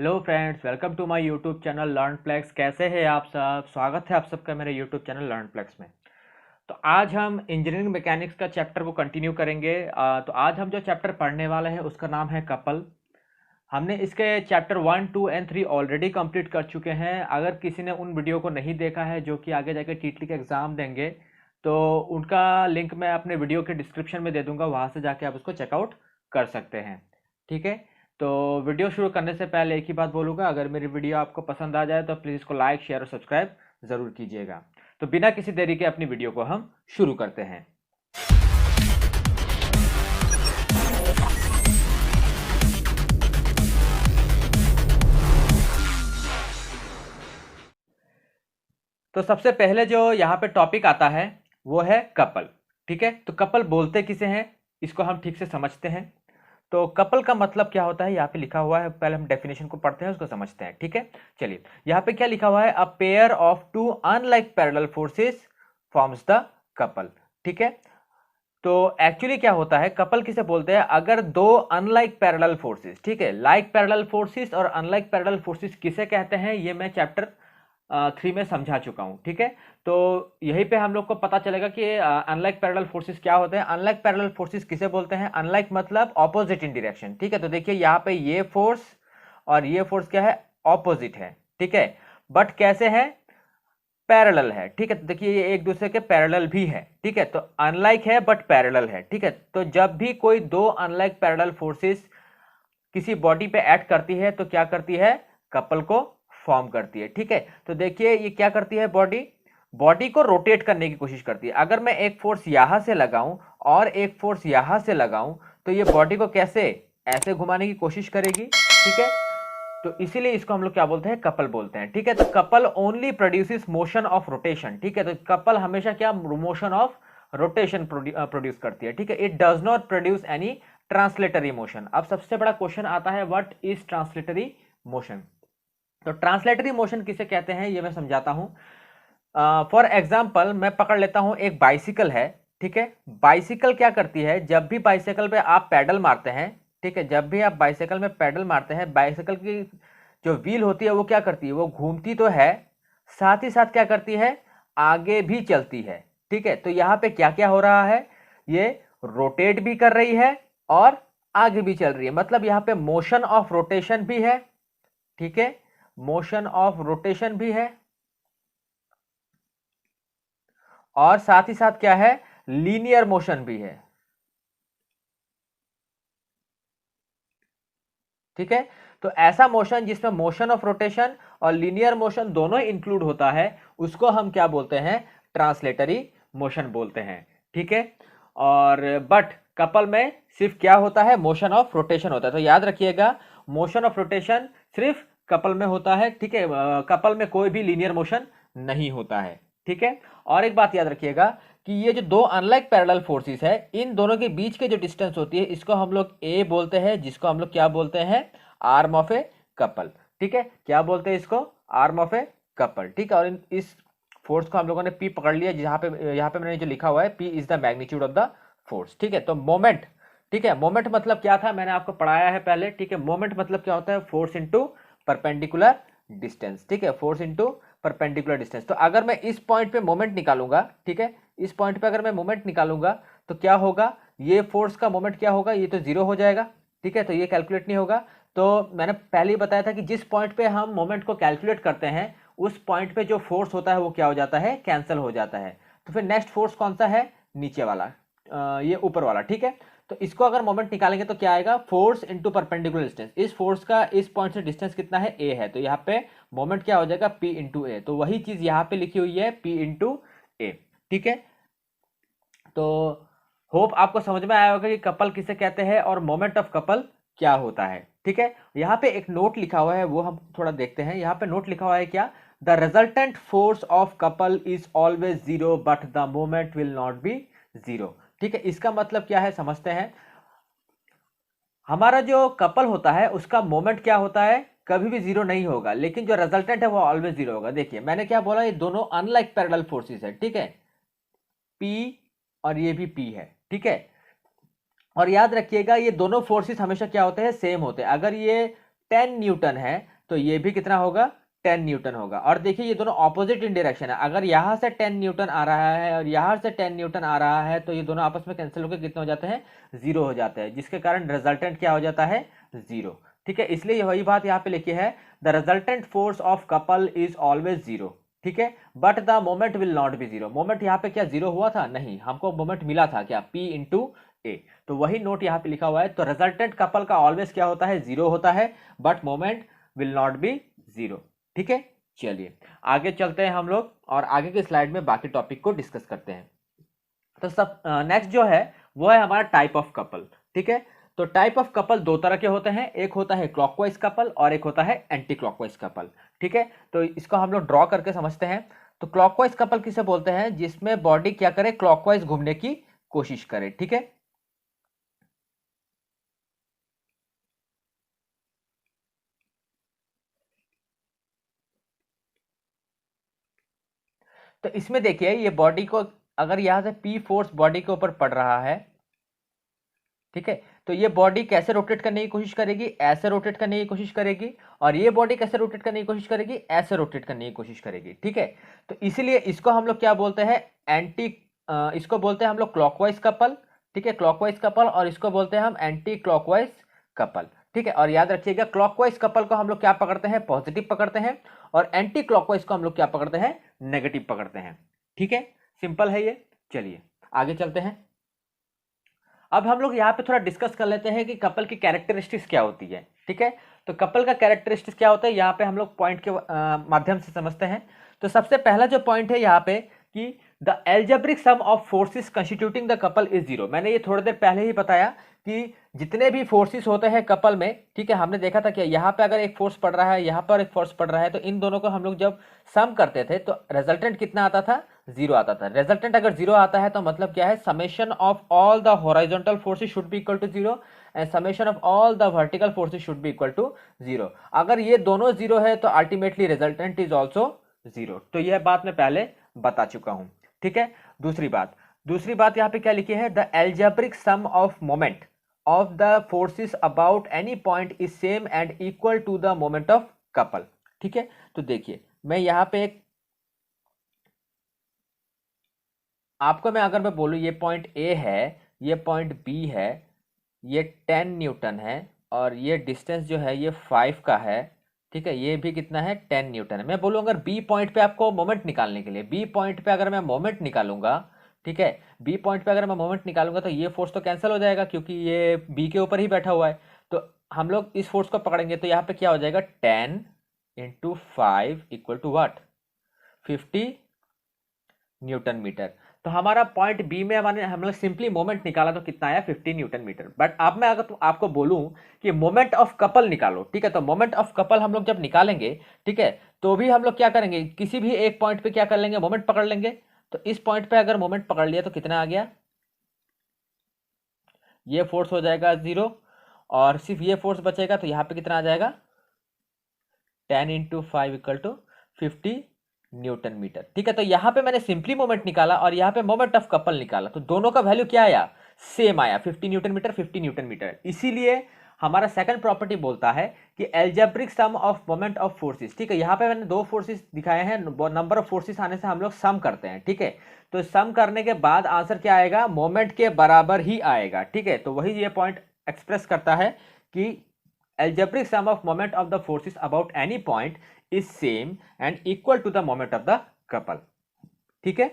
Hello friends, welcome to my YouTube channel Learnplex. कैसे हैं आप सब? स्वागत है आप सबका मेरे यूट्यूब चैनल लर्नप्लेक्स में। तो आज हम इंजीनियरिंग मैकेनिक्स का चैप्टर को कंटिन्यू करेंगे। तो आज हम जो चैप्टर पढ़ने वाले हैं उसका नाम है कपल। हमने इसके चैप्टर 1, 2 एंड 3 ऑलरेडी कंप्लीट कर चुके हैं। अगर किसी ने उन वीडियो को नहीं देखा है जो कि आगे जाके टीटी का एग्ज़ाम देंगे, तो उनका लिंक मैं अपने वीडियो के डिस्क्रिप्शन में दे दूंगा, वहाँ से जाके आप उसको चेकआउट कर सकते हैं। ठीक है। तो वीडियो शुरू करने से पहले एक ही बात बोलूँगा, अगर मेरी वीडियो आपको पसंद आ जाए तो प्लीज़ इसको लाइक, शेयर और सब्सक्राइब ज़रूर कीजिएगा। तो बिना किसी देरी के अपनी वीडियो को हम शुरू करते हैं। तो सबसे पहले जो यहाँ पे टॉपिक आता है वो है कपल। ठीक है। तो कपल बोलते किसे हैं, इसको हम ठीक से समझते हैं। तो कपल का मतलब क्या होता है यहाँ पे लिखा हुआ है, पहले हम डेफिनेशन को पढ़ते हैं उसको समझते हैं। ठीक है। चलिए, यहाँ पे क्या लिखा हुआ है, a pair of two unlike parallel forces forms the couple. ठीक है। तो एक्चुअली क्या होता है, कपल किसे बोलते हैं, अगर दो अनलाइक पैरेलल फोर्सेस, ठीक है, लाइक पैरेलल फोर्सेस और अनलाइक पैरेलल फोर्सेस किसे कहते हैं, ये मैं चैप्टर 3 में समझा चुका हूं। ठीक है। तो यहीं पे हम लोग को पता चलेगा कि अनलाइक पैरेलल फोर्सेस क्या होते हैं। अनलाइक पैरेलल फोर्सेस किसे बोलते हैं, अनलाइक मतलब ऑपोजिट इन डायरेक्शन। ठीक है। तो देखिए यहाँ पे ये फोर्स और ये फोर्स क्या है, ऑपोजिट है। ठीक है। बट कैसे है, पैरेलल है। ठीक है। तो देखिए ये एक दूसरे के पैरेलल भी है। ठीक है। तो अनलाइक है बट पैरेलल है। ठीक है। तो जब भी कोई दो अनलाइक पैरेलल फोर्सेस किसी बॉडी पे ऐड करती है तो क्या करती है, कपल को फॉर्म करती है। ठीक है। तो देखिए ये क्या करती है, बॉडी बॉडी को रोटेट करने की कोशिश करती है। अगर मैं एक फोर्स यहां से लगाऊं और एक फोर्स यहां से लगाऊं तो ये बॉडी को कैसे, ऐसे घुमाने की कोशिश करेगी। ठीक है। तो इसीलिए इसको हम लोग क्या बोलते हैं, कपल बोलते हैं। ठीक है। तो couple only produces motion of rotation. ठीक है। तो कपल हमेशा क्या, मोशन ऑफ रोटेशन प्रोड्यूस करती है। ठीक है। It does not produce any translatory motion. अब सबसे बड़ा क्वेश्चन आता है, व्हाट इज ट्रांसलेटरी मोशन। तो ट्रांसलेटरी मोशन किसे कहते हैं ये मैं समझाता हूं। फॉर एग्जाम्पल मैं पकड़ लेता हूं, एक बाइसिकल है। ठीक है। बाइसिकल क्या करती है, जब भी बाइसिकल पे आप पैडल मारते हैं, ठीक है, जब भी आप बाइसिकल में पैडल मारते हैं, बाइसिकल की जो व्हील होती है वो क्या करती है, वो घूमती तो है, साथ ही साथ क्या करती है, आगे भी चलती है। ठीक है। तो यहाँ पे क्या क्या हो रहा है, ये रोटेट भी कर रही है और आगे भी चल रही है, मतलब यहाँ पे मोशन ऑफ रोटेशन भी है। ठीक है। मोशन ऑफ रोटेशन भी है और साथ ही साथ क्या है, लीनियर मोशन भी है। ठीक है। तो ऐसा मोशन जिसमें मोशन ऑफ रोटेशन और लीनियर मोशन दोनों इंक्लूड होता है, उसको हम क्या बोलते हैं, ट्रांसलेटरी मोशन बोलते हैं। ठीक है। और बट कपल में सिर्फ क्या होता है, मोशन ऑफ रोटेशन होता है। तो याद रखिएगा, मोशन ऑफ रोटेशन सिर्फ कपल में होता है। ठीक है। कपल में कोई भी लीनियर मोशन नहीं होता है। ठीक है। और एक बात याद रखिएगा कि ये जो दो अनलाइक पैरेलल फोर्सेस है, इन दोनों के बीच के जो डिस्टेंस होती है, इसको हम लोग ए बोलते हैं, जिसको हम लोग क्या बोलते हैं, आर्म ऑफ ए कपल। ठीक है। क्या बोलते हैं इसको, आर्म ऑफ ए कपल। ठीक है। और इस फोर्स को हम लोगों ने पी पकड़ लिया, जहां पे यहाँ पे मैंने जो लिखा हुआ है, P is the magnitude of the force. ठीक है। तो मोमेंट, ठीक है, मोमेंट मतलब क्या था, मैंने आपको पढ़ाया है पहले। ठीक है। मोमेंट मतलब क्या होता है, फोर्स इंटू परपेंडिकुलर डिस्टेंस। ठीक है। Force into perpendicular distance. तो अगर मैं इस पॉइंट पे मोमेंट निकालूंगा, ठीक है, इस पॉइंट पे अगर मैं मोमेंट निकालूंगा तो क्या होगा, ये फोर्स का मोमेंट क्या होगा, ये तो जीरो हो जाएगा। ठीक है। तो ये कैलकुलेट नहीं होगा। तो मैंने पहले ही बताया था कि जिस पॉइंट पे हम मोमेंट को कैलकुलेट करते हैं, उस पॉइंट पे जो फोर्स होता है वो क्या हो जाता है, कैंसिल हो जाता है। तो फिर नेक्स्ट फोर्स कौन सा है, नीचे वाला, ये ऊपर वाला। ठीक है। तो इसको अगर मोमेंट निकालेंगे तो क्या आएगा, फोर्स इंटू परपेंडिकुलर डिस्टेंस। इस फोर्स का इस पॉइंट से डिस्टेंस कितना है, ए है, तो यहाँ पे मोमेंट क्या हो जाएगा, पी इंटू ए। तो वही चीज यहाँ पे लिखी हुई है, पी इंटू ए। ठीक है। तो होप आपको समझ में आया होगा कि कपल किसे कहते हैं और मोमेंट ऑफ कपल क्या होता है। ठीक है। यहाँ पे एक नोट लिखा हुआ है, वो हम थोड़ा देखते हैं। यहाँ पे नोट लिखा हुआ है क्या, the resultant force of couple is always zero but the moment will not be zero. ठीक है। इसका मतलब क्या है, समझते हैं। हमारा जो कपल होता है उसका मोमेंट क्या होता है, कभी भी जीरो नहीं होगा, लेकिन जो रिजल्टेंट है वो ऑलवेज जीरो होगा। देखिए मैंने क्या बोला, ये दोनों अनलाइक पैरेलल फोर्सेस है। ठीक है। पी और ये भी पी है। ठीक है। और याद रखिएगा ये दोनों फोर्सेस हमेशा क्या होते हैं, सेम होते हैं। अगर ये 10 न्यूटन है तो ये भी कितना होगा, 10 न्यूटन होगा। और देखिए ये दोनों ऑपोजिट इन डायरेक्शन है, अगर यहां से 10 न्यूटन आ रहा है और यहां से 10 न्यूटन आ रहा है तो ये दोनों आपस में कैंसिल होकर कितने हो जाते हैं, 0 हो जाते हैं, जिसके कारण रिजल्टेंट क्या हो जाता है, 0। ठीक है, इसलिए वही बात यहाँ पे लिखी है, the resultant force of couple is always 0। ठीक है, but the moment will not be 0। Moment यहाँ पे क्या 0 हुआ था, नहीं, हमको मोमेंट मिला था क्या, P इंटू ए। तो वही नोट यहाँ पे लिखा हुआ है। तो रिजल्टेंट कपल का ऑलवेज क्या होता है, 0 होता है, but moment will not be 0। ठीक है, चलिए आगे चलते हैं हम लोग और आगे के स्लाइड में बाकी टॉपिक को डिस्कस करते हैं। तो सब नेक्स्ट जो है वो है हमारा टाइप ऑफ कपल। ठीक है, तो टाइप ऑफ कपल दो तरह के होते हैं, एक होता है क्लॉकवाइज कपल और एक होता है एंटी क्लॉकवाइज कपल। ठीक है, तो इसको हम लोग ड्रॉ करके समझते हैं। तो क्लॉकवाइज कपल किसे बोलते हैं, जिसमें बॉडी क्या करे, क्लॉकवाइज घूमने की कोशिश करे। ठीक है, तो इसमें देखिए ये बॉडी को अगर यहां से पी फोर्स बॉडी के ऊपर पड़ रहा है, ठीक है, तो ये बॉडी कैसे रोटेट करने की कोशिश करेगी, ऐसे रोटेट करने की कोशिश करेगी, और ये बॉडी कैसे रोटेट करने की कोशिश करेगी, ऐसे रोटेट करने की कोशिश करेगी। ठीक है, तो इसीलिए इसको हम लोग क्या बोलते हैं, एंटी इसको बोलते हैं हम लोग क्लॉकवाइज कपल। ठीक है, क्लॉकवाइज कपल, और इसको बोलते हैं हम एंटी क्लॉकवाइज कपल। ठीक है, और याद रखिएगा क्लॉकवाइज कपल को हम लोग क्या पकड़ते हैं, पॉजिटिव पकड़ते हैं, और एंटी क्लॉकवाइज को हम लोग क्या पकड़ते हैं, नेगेटिव पकड़ते हैं। ठीक है, सिंपल है ये। चलिए आगे चलते हैं। अब हम लोग यहाँ पे थोड़ा डिस्कस कर लेते हैं कि कपल की कैरेक्टरिस्टिक्स क्या होती है। ठीक है, तो कपल का कैरेक्टरिस्टिक्स क्या होता है, यहाँ पे हम लोग पॉइंट के माध्यम से समझते हैं। तो सबसे पहला जो पॉइंट है यहाँ पे कि the algebraic sum of forces constituting the couple is 0। मैंने ये थोड़ी देर पहले ही बताया कि जितने भी फोर्सेस होते हैं कपल में, ठीक है, हमने देखा था कि यहाँ पे अगर एक फोर्स पड़ रहा है, यहाँ पर एक फोर्स पड़ रहा है, तो इन दोनों को हम लोग जब सम करते थे तो रिजल्टेंट कितना आता था, 0 आता था। रिजल्टेंट अगर 0 आता है तो मतलब क्या है, summation of all the horizontal forces should be equal to 0 and summation of all the vertical forces should be equal to 0। अगर ये दोनों 0 है तो अल्टीमेटली रिजल्टेंट इज ऑल्सो 0। तो यह बात मैं पहले बता चुका हूं। ठीक है, दूसरी बात यहाँ पे क्या लिखी है, the algebraic sum of moment of the forces about any point is same and equal to the moment of couple. ठीक है, तो देखिए मैं यहाँ पे एक आपको मैं अगर मैं बोलूँ ये पॉइंट ए है, ये पॉइंट बी है, ये 10 न्यूटन है, और ये डिस्टेंस जो है ये 5 का है। ठीक है, ये भी कितना है, 10 न्यूटन है। मैं बोलूँ अगर बी पॉइंट पे आपको मोमेंट निकालने के लिए, बी पॉइंट पे अगर मैं मोमेंट निकालूंगा, ठीक है, बी पॉइंट पे अगर मैं मोमेंट निकालूंगा तो ये फोर्स तो कैंसिल हो जाएगा क्योंकि ये बी के ऊपर ही बैठा हुआ है। तो हम लोग इस फोर्स को पकड़ेंगे तो यहाँ पे क्या हो जाएगा, 10 into 5 equal to what, 50 newton metre. तो हमारा पॉइंट बी में हम लोग सिंपली मोमेंट निकाला तो कितना आया, 50 न्यूटन मीटर। बट अब मैं अगर आपको बोलूं कि मोमेंट ऑफ कपल निकालो, ठीक है, तो मोमेंट ऑफ कपल हम लोग जब निकालेंगे, ठीक है, तो भी हम लोग क्या करेंगे, किसी भी एक पॉइंट पे क्या कर लेंगे, मोमेंट पकड़ लेंगे। तो इस पॉइंट पे अगर मोमेंट पकड़ लिया तो कितना आ गया, ये फोर्स हो जाएगा 0 और सिर्फ ये फोर्स बचेगा, तो यहाँ पे कितना आ जाएगा, 10 into 5 equal to 50 newton metre. ठीक है, तो यहां पे मैंने सिंपली मोमेंट निकाला और यहां पे मोमेंट ऑफ कपल निकाला, तो दोनों का वैल्यू क्या आया, सेम आया, 50 न्यूटन मीटर 50 न्यूटन मीटर। इसीलिए हमारा सेकंड प्रॉपर्टी बोलता है कि algebraic sum of moment of forces. ठीक है, यहां पे मैंने दो फोर्सेस दिखाए हैं, नंबर ऑफ फोर्सेस आने से हम लोग सम करते हैं। ठीक है, तो सम करने के बाद आंसर क्या आएगा, मोमेंट के बराबर ही आएगा। ठीक है, तो वही ये पॉइंट एक्सप्रेस करता है कि algebraic sum of moment of the forces about any point is same and equal to the moment of the couple। ठीक है,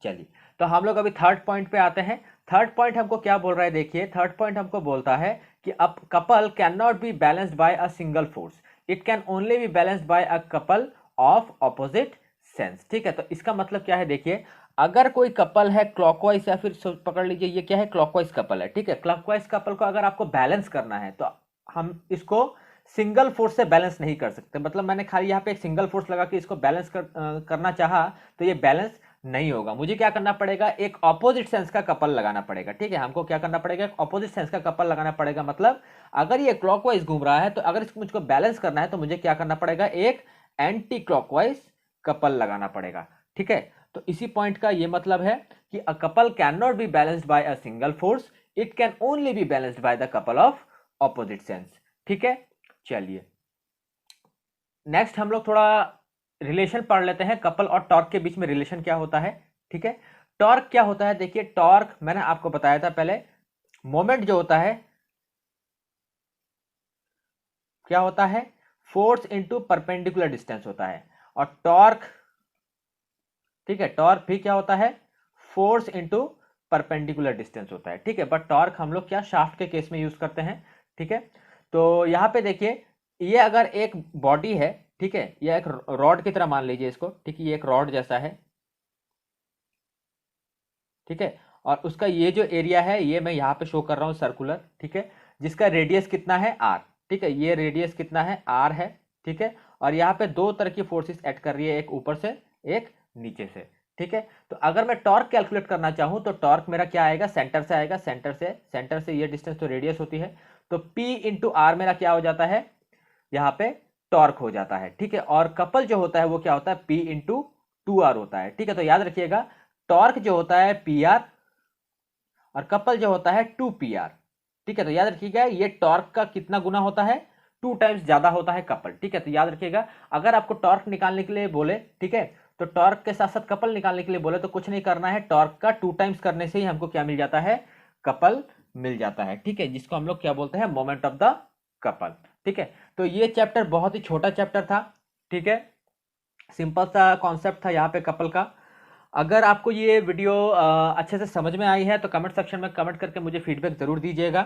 चलिए तो हम लोग अभी थर्ड पॉइंट पे आते हैं। थर्ड पॉइंट हमको क्या बोल रहा है, देखिए थर्ड पॉइंट हमको बोलता है कि a couple can not be balanced bye a single force, it can only be balanced bye a couple of opposite sense. ठीक है, तो इसका मतलब क्या है, देखिए अगर कोई कपल है क्लॉकवाइज, या फिर पकड़ लीजिए ये क्या है, क्लॉकवाइज कपल है। ठीक है, क्लॉकवाइज कपल को अगर आपको बैलेंस करना है तो हम इसको सिंगल फोर्स से बैलेंस नहीं कर सकते। मतलब मैंने खाली यहाँ पे एक सिंगल फोर्स लगा के इसको बैलेंस करना चाहा तो ये बैलेंस नहीं होगा। मुझे क्या करना पड़ेगा, एक ऑपोजिट सेंस का कपल लगाना पड़ेगा। ठीक है, हमको क्या करना पड़ेगा, एक ऑपोजिट सेंस का कपल लगाना पड़ेगा। मतलब अगर ये क्लॉकवाइज घूम रहा है तो अगर इसको मुझको बैलेंस करना है तो मुझे क्या करना पड़ेगा, एक एंटी क्लॉकवाइज कपल लगाना पड़ेगा। ठीक है, तो इसी पॉइंट का ये मतलब है कि a couple can not be balanced bye a single force, it can only be balanced by the couple of opposite sense. ठीक है, चलिए नेक्स्ट हम लोग थोड़ा रिलेशन पढ़ लेते हैं, कपल और टॉर्क के बीच में रिलेशन क्या होता है। ठीक है, टॉर्क क्या होता है, देखिए टॉर्क मैंने आपको बताया था पहले, मोमेंट जो होता है क्या होता है, फोर्स इनटू परपेंडिकुलर डिस्टेंस होता है। और टॉर्क, ठीक है, टॉर्क भी क्या होता है, फोर्स इनटू परपेंडिकुलर डिस्टेंस होता है। ठीक है, बट टॉर्क हम लोग क्या शाफ्ट के केस में यूज करते हैं। ठीक है, तो यहां पे देखिए ये अगर एक बॉडी है, ठीक है, यह एक रॉड की तरह मान लीजिए इसको, ठीक है, ये एक रॉड जैसा है। ठीक है, और उसका ये जो एरिया है ये मैं यहाँ पे शो कर रहा हूँ सर्कुलर। ठीक है, जिसका रेडियस कितना है आर। ठीक है, ये रेडियस कितना है आर है। ठीक है, और यहाँ पे दो तरह की फोर्सेस एक्ट कर रही है, एक ऊपर से एक नीचे से। ठीक है, तो अगर मैं टॉर्क कैलकुलेट करना चाहूँ तो टॉर्क मेरा क्या आएगा, सेंटर से आएगा, सेंटर से ये डिस्टेंस तो रेडियस होती है, तो P इंटू आर मेरा क्या हो जाता है, यहाँ पे टॉर्क हो जाता है। ठीक है, और कपल जो होता है वो क्या होता है, P इंटू 2R होता है। ठीक है, तो याद रखिएगा टॉर्क जो होता है PR और कपल जो होता है 2PR। ठीक है, तो याद रखिएगा ये टॉर्क का कितना गुना होता है, 2 टाइम्स ज्यादा होता है कपल। ठीक है, तो याद रखिएगा अगर आपको टॉर्क निकालने के लिए बोले, ठीक है, तो टॉर्क के साथ साथ कपल निकालने के लिए बोले तो कुछ नहीं करना है, टॉर्क का 2 टाइम्स करने से ही हमको क्या मिल जाता है, कपल मिल जाता है। ठीक है, जिसको हम लोग क्या बोलते हैं, मोमेंट ऑफ द कपल। ठीक है, तो ये चैप्टर बहुत ही छोटा चैप्टर था। ठीक है, सिंपल सा कॉन्सेप्ट था यहाँ पे कपल का। अगर आपको ये वीडियो अच्छे से समझ में आई है तो कमेंट सेक्शन में कमेंट करके मुझे फीडबैक जरूर दीजिएगा।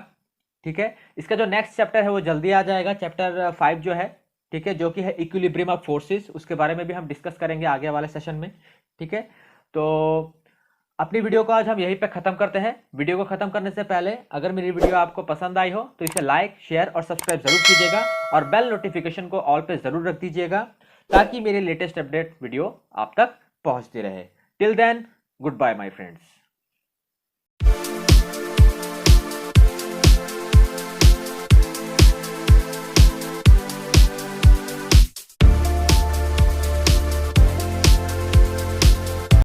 ठीक है, इसका जो नेक्स्ट चैप्टर है वो जल्दी आ जाएगा, चैप्टर 5 जो है, ठीक है, जो कि है इक्विलिब्रियम ऑफ फोर्सेस, उसके बारे में भी हम डिस्कस करेंगे आगे वाले सेशन में। ठीक है, तो अपनी वीडियो को आज हम यहीं पे खत्म करते हैं। वीडियो को खत्म करने से पहले अगर मेरी वीडियो आपको पसंद आई हो तो इसे लाइक, शेयर और सब्सक्राइब जरूर कीजिएगा और बेल नोटिफिकेशन को ऑल पे जरूर रख दीजिएगा ताकि मेरी लेटेस्ट अपडेट वीडियो आप तक पहुंचती रहे। Till then, goodbye my friends.